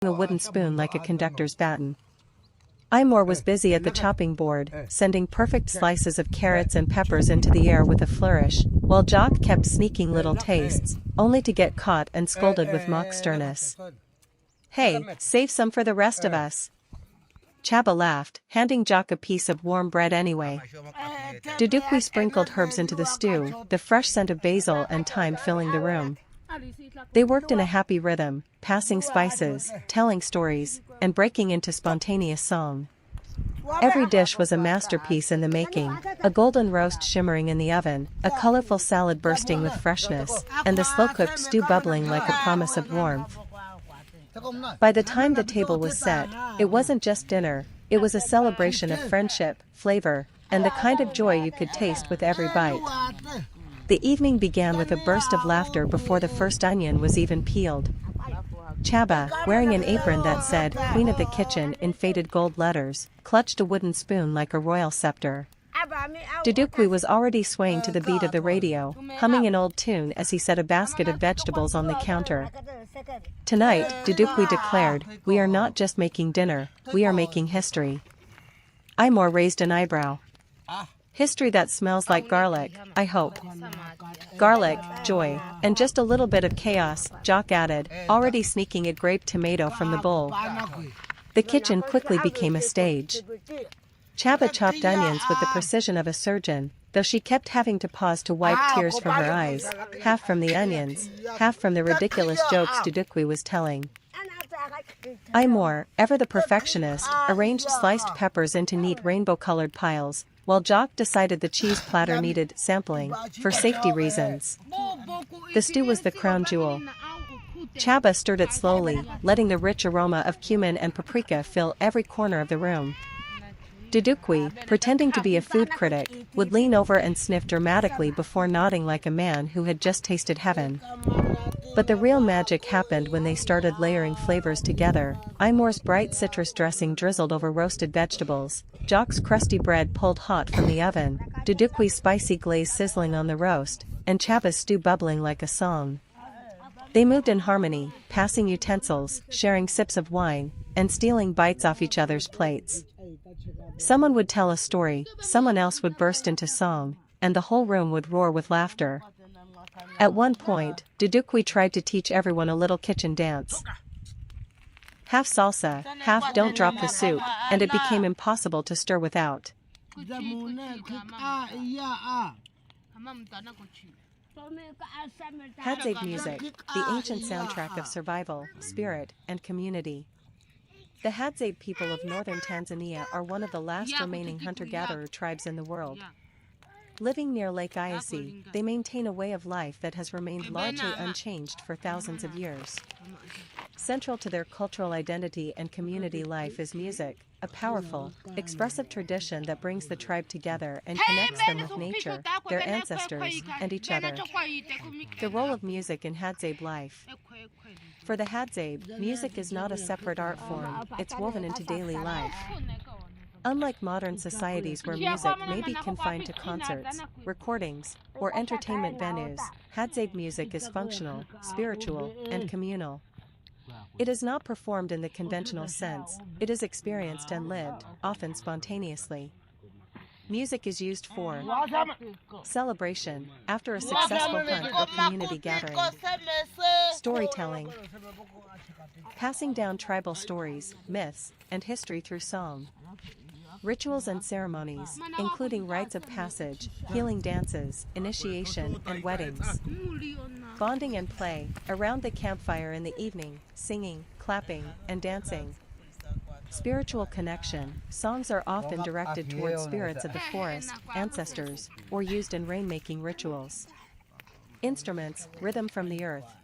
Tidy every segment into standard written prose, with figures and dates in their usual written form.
a wooden spoon like a conductor's baton. Imor was busy at the chopping board, sending perfect slices of carrots and peppers into the air with a flourish, while Jock kept sneaking little tastes, only to get caught and scolded with mock sternness. "Hey, save some for the rest of us." Chaba laughed, handing Jock a piece of warm bread anyway. Dudukwi sprinkled herbs into the stew, the fresh scent of basil and thyme filling the room. They worked in a happy rhythm, passing spices, telling stories, and breaking into spontaneous song. Every dish was a masterpiece in the making, a golden roast shimmering in the oven, a colorful salad bursting with freshness, and the slow-cooked stew bubbling like a promise of warmth. By the time the table was set, it wasn't just dinner, it was a celebration of friendship, flavor, and the kind of joy you could taste with every bite. The evening began with a burst of laughter before the first onion was even peeled. Chaba, wearing an apron that said "Queen of the Kitchen" in faded gold letters, clutched a wooden spoon like a royal scepter. Dudukwi was already swaying to the beat of the radio, humming an old tune as he set a basket of vegetables on the counter. Tonight, Dudukwi declared, "We are not just making dinner, we are making history." Imor raised an eyebrow. "History that smells like garlic, I hope." "Garlic, joy, and just a little bit of chaos," Jock added, already sneaking a grape tomato from the bowl. The kitchen quickly became a stage. Chaba chopped onions with the precision of a surgeon, though she kept having to pause to wipe tears from her eyes, half from the onions, half from the ridiculous jokes Dudukwi was telling. Imor, ever the perfectionist, arranged sliced peppers into neat rainbow-colored piles, while Jock decided the cheese platter needed sampling, for safety reasons. The stew was the crown jewel. Chaba stirred it slowly, letting the rich aroma of cumin and paprika fill every corner of the room. Dudukwi, pretending to be a food critic, would lean over and sniff dramatically before nodding like a man who had just tasted heaven. But the real magic happened when they started layering flavors together. Imor's bright citrus dressing drizzled over roasted vegetables, Jock's crusty bread pulled hot from the oven, Dudukwi's spicy glaze sizzling on the roast, and Chaba's stew bubbling like a song. They moved in harmony, passing utensils, sharing sips of wine, and stealing bites off each other's plates. Someone would tell a story, someone else would burst into song, and the whole room would roar with laughter. At one point, Dudukwi tried to teach everyone a little kitchen dance. Half salsa, half don't drop the soup, and it became impossible to stir without. Hadzabe music, the ancient soundtrack of survival, spirit, and community. The Hadzabe people of northern Tanzania are one of the last remaining hunter-gatherer tribes in the world. Living near Lake Eyasi, they maintain a way of life that has remained largely unchanged for thousands of years. Central to their cultural identity and community life is music, a powerful, expressive tradition that brings the tribe together and connects them with nature, their ancestors, and each other. The role of music in Hadzabe life. For the Hadzabe, music is not a separate art form, it's woven into daily life. Unlike modern societies where music may be confined to concerts, recordings, or entertainment venues, Hadzabe music is functional, spiritual, and communal. It is not performed in the conventional sense, it is experienced and lived, often spontaneously. Music is used for celebration, after a successful hunt or community gathering, storytelling, passing down tribal stories, myths, and history through song, rituals and ceremonies, including rites of passage, healing dances, initiation, and weddings, bonding and play, around the campfire in the evening, singing, clapping, and dancing. Spiritual connection, songs are often directed toward spirits of the forest, ancestors, or used in rainmaking rituals. Instruments, rhythm from the earth.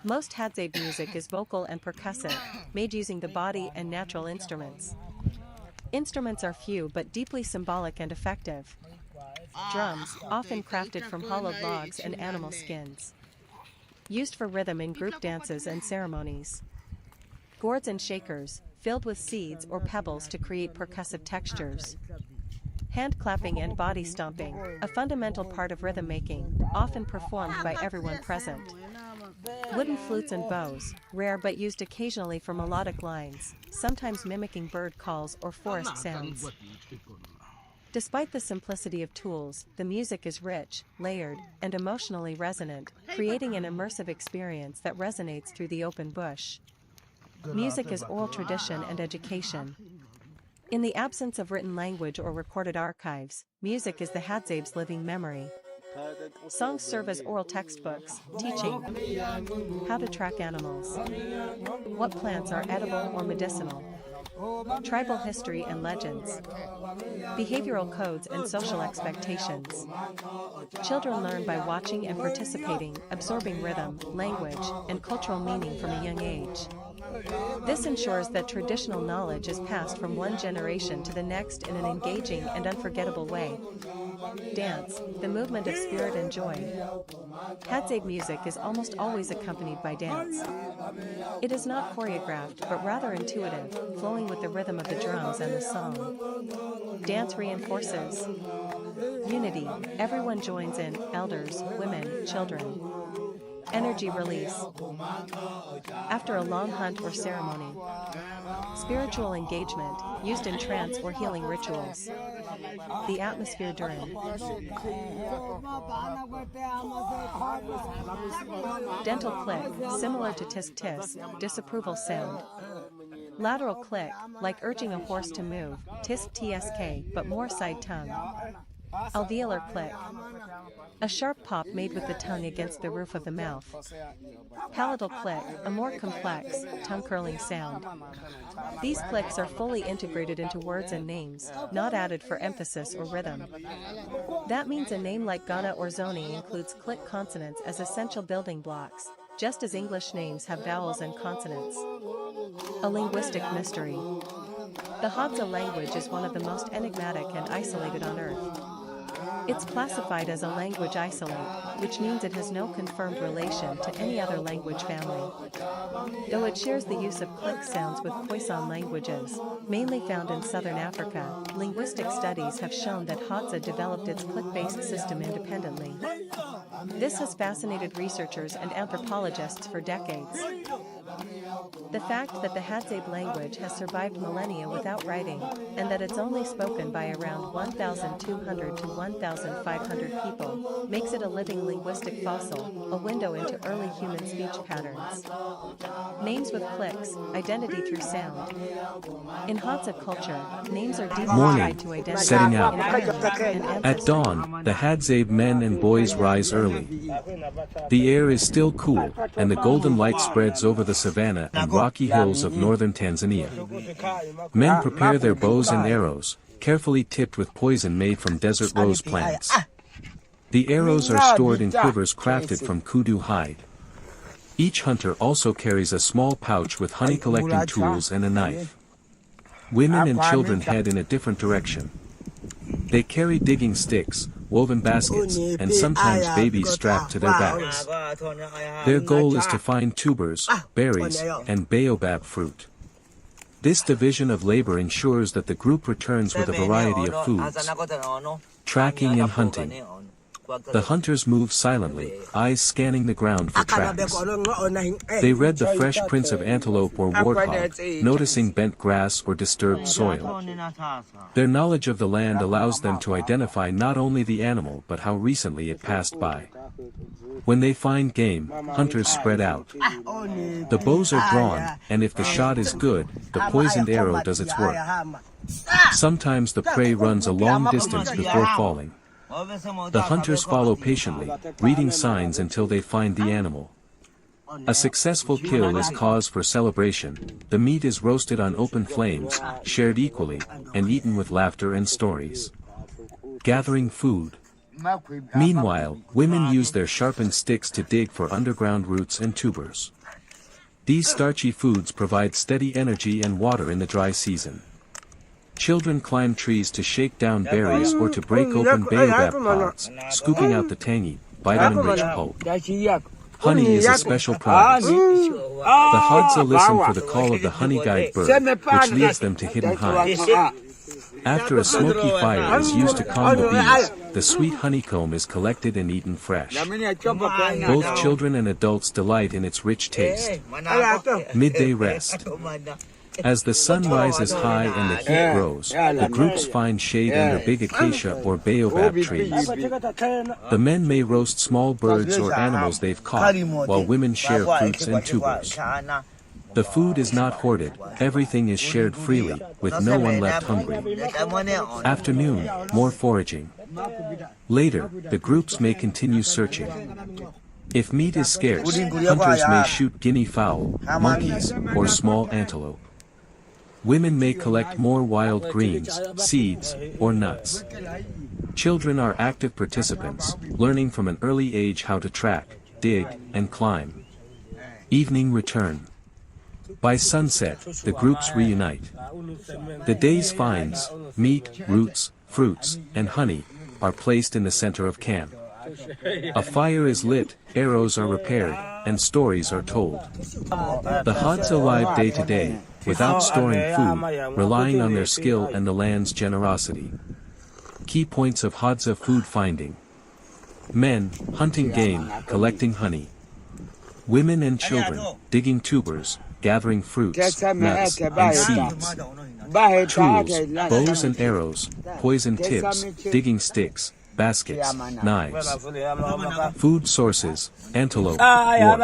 Most Hadzabe music is vocal and percussive, made using the body and natural instruments. Instruments are few but deeply symbolic and effective. Drums, often crafted from hollowed logs and animal skins. Used for rhythm in group dances and ceremonies. Gourds and shakers, filled with seeds or pebbles to create percussive textures. Hand clapping and body stomping, a fundamental part of rhythm making, often performed by everyone present. Wooden flutes and bows, rare but used occasionally for melodic lines, sometimes mimicking bird calls or forest sounds. Despite the simplicity of tools, the music is rich, layered, and emotionally resonant, creating an immersive experience that resonates through the open bush. Music is oral tradition and education. In the absence of written language or recorded archives, music is the Hadzabe's living memory. Songs serve as oral textbooks, teaching how to track animals, what plants are edible or medicinal, tribal history and legends, behavioral codes and social expectations. Children learn by watching and participating, absorbing rhythm, language, and cultural meaning from a young age. This ensures that traditional knowledge is passed from one generation to the next in an engaging and unforgettable way. Dance, the movement of spirit and joy. Hadzabe music is almost always accompanied by dance. It is not choreographed but rather intuitive, flowing with the rhythm of the drums and the song. Dance reinforces unity. Everyone joins in, elders, women, children. Energy release. After a long hunt or ceremony. Spiritual engagement, used in trance or healing rituals. The atmosphere during. Dental click, similar to tisk-tisk, disapproval sound. Lateral click, like urging a horse to move, tisk-tsk, but more side tongue. Alveolar click. A sharp pop made with the tongue against the roof of the mouth. Palatal click, a more complex, tongue-curling sound. These clicks are fully integrated into words and names, not added for emphasis or rhythm. That means a name like Ghana or Zoni includes click consonants as essential building blocks, just as English names have vowels and consonants. A linguistic mystery. The Hadza language is one of the most enigmatic and isolated on Earth. It's classified as a language isolate, which means it has no confirmed relation to any other language family. Though it shares the use of click sounds with Khoisan languages, mainly found in southern Africa, linguistic studies have shown that Hadza developed its click-based system independently. This has fascinated researchers and anthropologists for decades. The fact that the Hadzabe language has survived millennia without writing, and that it's only spoken by around 1,200 to 1,500 people, makes it a living linguistic fossil, a window into early human speech patterns. Names with clicks, identity through sound. In Hadza culture, names are deeply tied to identity. Setting out. And At dawn, the Hadzabe men and boys rise early. The air is still cool, and the golden light spreads over the savanna and rocky hills of northern Tanzania. Men prepare their bows and arrows, carefully tipped with poison made from desert rose plants. The arrows are stored in quivers crafted from kudu hide. Each hunter also carries a small pouch with honey-collecting tools and a knife. Women and children head in a different direction. They carry digging sticks, woven baskets, and sometimes babies strapped to their backs. Their goal is to find tubers, berries, and baobab fruit. This division of labor ensures that the group returns with a variety of foods. Tracking and hunting. The hunters move silently, eyes scanning the ground for tracks. They read the fresh prints of antelope or warthog, noticing bent grass or disturbed soil. Their knowledge of the land allows them to identify not only the animal but how recently it passed by. When they find game, hunters spread out. The bows are drawn, and if the shot is good, the poisoned arrow does its work. Sometimes the prey runs a long distance before falling. The hunters follow patiently, reading signs until they find the animal. A successful kill is cause for celebration. The meat is roasted on open flames, shared equally, and eaten with laughter and stories. Gathering food. Meanwhile, women use their sharpened sticks to dig for underground roots and tubers. These starchy foods provide steady energy and water in the dry season. Children climb trees to shake down berries or to break open baobab pods, scooping out the tangy, vitamin-rich pulp. Honey is a special prize. The Hadza listen for the call of the honey-guide bird, which leads them to hidden hives. After a smoky fire is used to calm the bees, the sweet honeycomb is collected and eaten fresh. Both children and adults delight in its rich taste. Midday rest. As the sun rises high and the heat grows, the groups find shade under big acacia or baobab trees. The men may roast small birds or animals they've caught, while women share fruits and tubers. The food is not hoarded, everything is shared freely, with no one left hungry. Afternoon, more foraging. Later, the groups may continue searching. If meat is scarce, hunters may shoot guinea fowl, monkeys, or small antelope. Women may collect more wild greens, seeds, or nuts. Children are active participants, learning from an early age how to track, dig, and climb. Evening return. By sunset, the groups reunite. The day's finds, meat, roots, fruits, and honey, are placed in the center of camp. A fire is lit, arrows are repaired, and stories are told. The Hadza live day to day, without storing food, relying on their skill and the land's generosity. Key points of Hadza food finding. Men, hunting game, collecting honey. Women and children, digging tubers, gathering fruits, nuts, and seeds. Tools, bows and arrows, poison tips, digging sticks, baskets, knives. Food sources, antelope, wolf.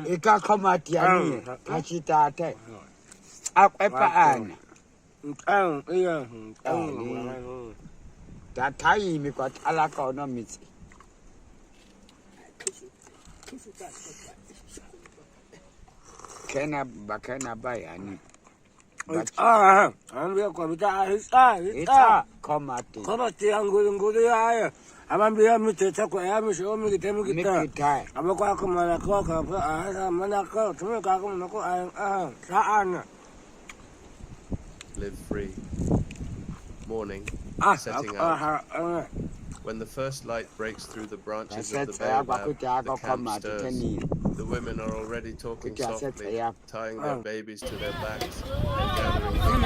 Ika komati ani kachita te akwepa ana tatai mi kwa alaka ono miti kena bakana bayani ambia kwa ita komati angulu ya amambia miteta kwa ya misho mikitemu kita abakwa kwa manako kwa manako tumeka kwa manako saana. Live free. Morning, setting out. When the first light breaks through the branches of the baobab, the camp stirs. The women are already talking softly, tying their babies to their backs, and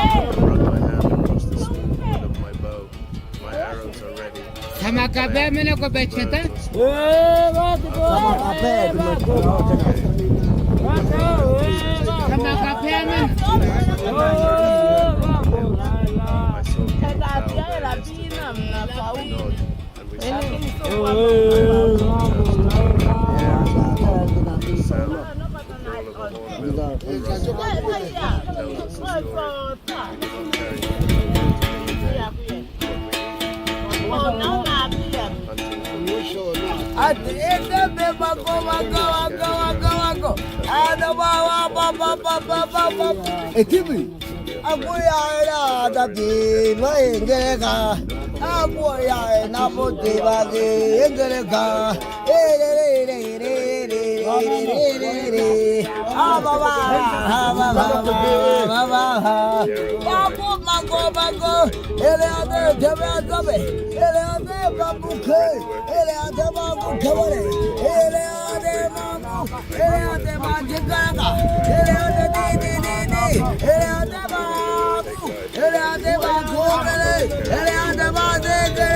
gathering run my hand across the smooth wood of my bow. My arrows are ready. Abuya da di maengereka abuya na bote bage engereka ababa mago ele ade tebe ele ade babuke ele ade babu kawale ele ade mamu ele ade majiganga ele ade di ele ade babu ele ade bagobele ele ade badege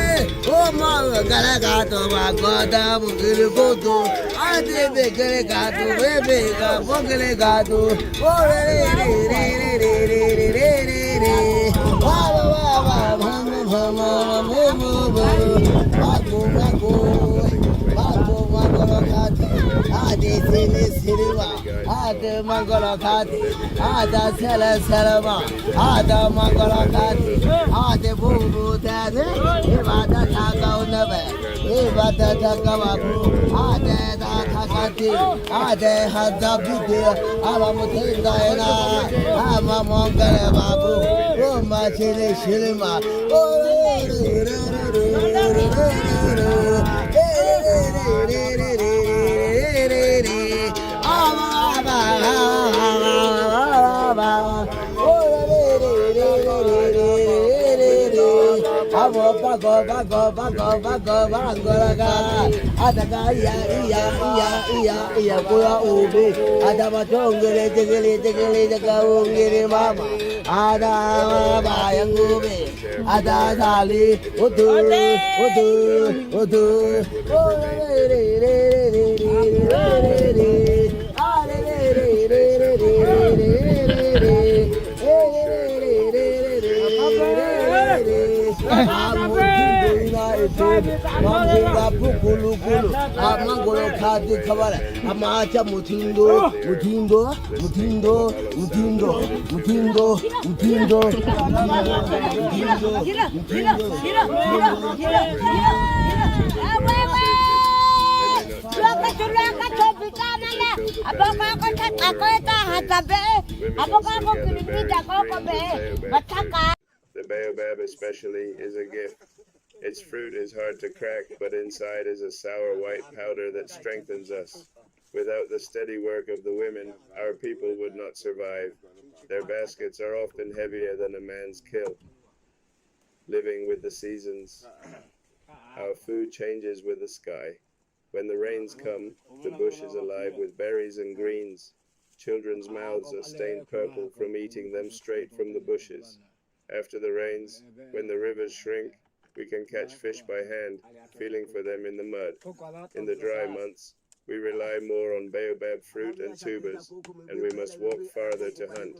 o ma gala gato bagoda bugiri godo ade begere gato bebe ga bugere gato o Ade mangala khati, ada sala salama, ada mangala khati, ade bubu dade, ibada thaga unabe, Batata Kamabu, Ade Takati, Ade Hadzabe Tribe, Amamutindaina, Amamongale Babu, Roma Chile Shilima, The baobab especially is a gift. Its fruit is hard to crack, but inside is a sour white powder that strengthens us. Without the steady work of the women, our people would not survive. Their baskets are often heavier than a man's kill. Living with the seasons. Our food changes with the sky. When the rains come, the bush is alive with berries and greens. Children's mouths are stained purple from eating them straight from the bushes. After the rains, when the rivers shrink, we can catch fish by hand, feeling for them in the mud. In the dry months, we rely more on baobab fruit and tubers, and we must walk farther to hunt.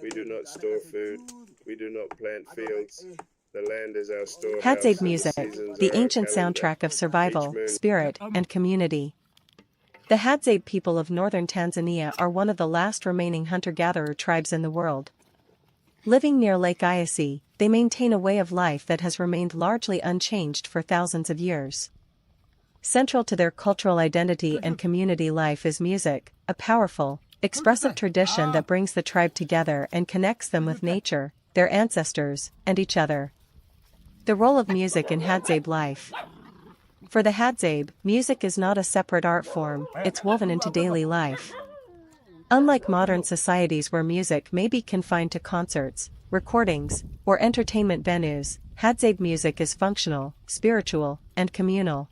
We do not store food. We do not plant fields. The land is our storehouse. Hadzabe music, the ancient soundtrack of survival, spirit, and community. The Hadzabe people of northern Tanzania are one of the last remaining hunter-gatherer tribes in the world. Living near Lake Eyasi, they maintain a way of life that has remained largely unchanged for thousands of years. Central to their cultural identity and community life is music, a powerful, expressive tradition that brings the tribe together and connects them with nature, their ancestors, and each other. The role of music in Hadzabe life. For the Hadzabe, music is not a separate art form, it's woven into daily life. Unlike modern societies where music may be confined to concerts, recordings, or entertainment venues, Hadzabe music is functional, spiritual, and communal.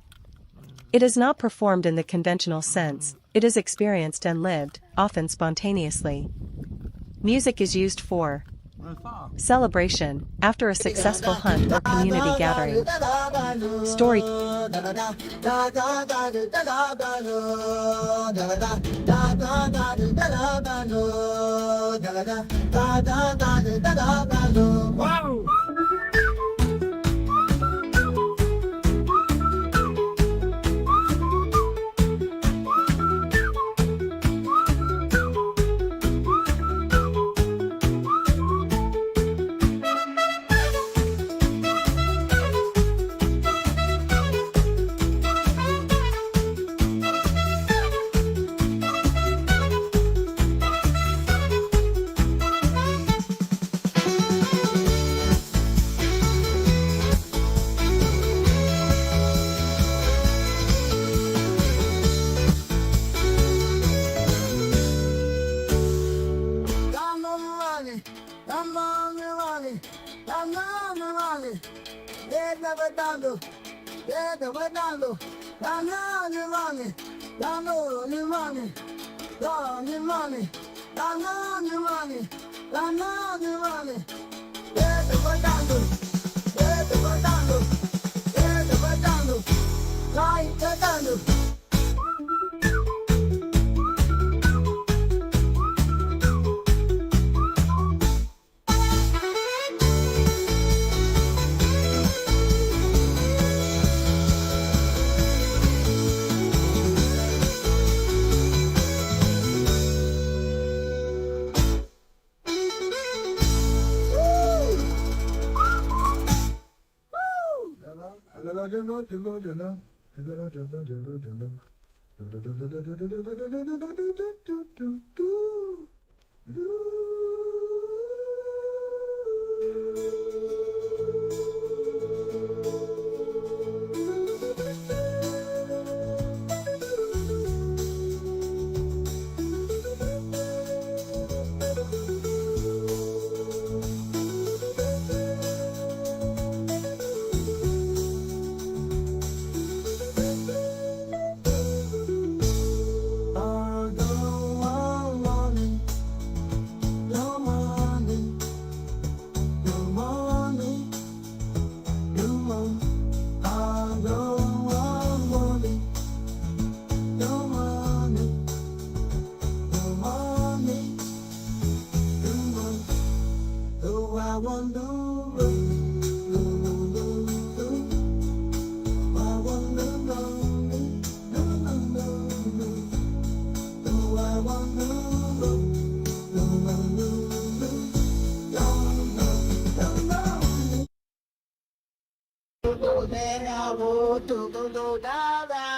It is not performed in the conventional sense, it is experienced and lived, often spontaneously. Music is used for celebration, after a successful hunt or community gathering. Story. Wow! do do do da da